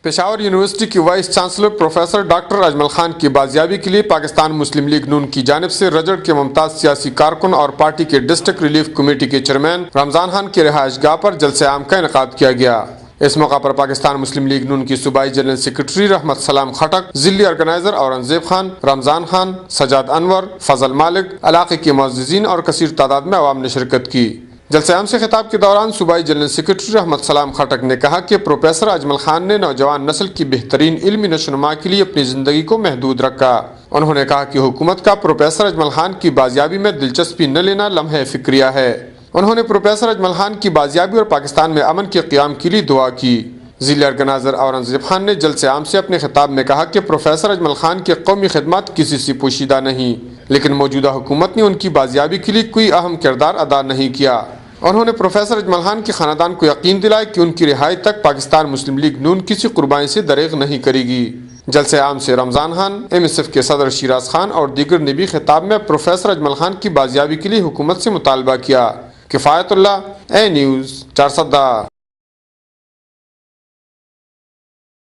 Peshawar university کی vice chancellor professor doctor Ajmal Khan کی بازیابی کے لیے پاکستان مسلم لیگ نون کی جانب سے رجڑ کے ممتاز سیاسی کارکن اور پارٹی کے ڈسٹرکٹ ریلیف کمیٹی کے چیئرمین رمضان خان کی رہائش گاہ پر جلسہ عام کا انعقاد کیا گیا۔ اس موقع پر پاکستان مسلم لیگ نون کی صوبائی جنرل سیکرٹری رحمت سلام خٹک، ضلعی آرگنائزر اورنگزیب خان، رمضان خان، سجاد انور، فضل مالک، علاقے کے معززین اور کثیر تعداد میں عوام نے شرکت کی۔ جلسہ عام سے خطاب کے دوران صوبائی جنرل سیکرٹری رحمت سلام خٹک نے کہا کہ پروفیسر اجمل خان نے نوجوان نسل کی بہترین علمی نشوونما کے لیے اپنی زندگی کو محدود رکھا۔ انہوں نے کہا کہ حکومت کا پروفیسر اجمل خان کی بازیابی میں دلچسپی نہ لینا لمحہ فکریہ ہے۔ انہوں نے پروفیسر اجمل خان کی بازیابی اور پاکستان میں امن کے قیام کے لیے دعا کی۔ ضلع آرگنائزر اورنگزیب خان نے جلسہ عام سے اپنے خطاب میں کہا کہ پروفیسر اجمل خان کے قومی خدمات کسی سے پوشیدہ نہیں، لیکن موجودہ حکومت نے ان کی بازیابی کے لیے کوئی اہم کردار ادا نہیں کیا۔ انہوں نے پروفیسر اجمل خان کے خاندان کو یقین دلایا کہ ان کی رہائی تک پاکستان مسلم لیگ نون کسی قربانی سے دریغ نہیں کرے گی۔ جلسہ عام سے رمضان خان، MSF کے صدر شیراز خان اور دیگر نے بھی خطاب میں پروفیسر اجمل خان کی بازیابی کے لیے حکومت سے مطالبہ کیا۔ کفایت اللہ، اے نیوز، چارسدہ۔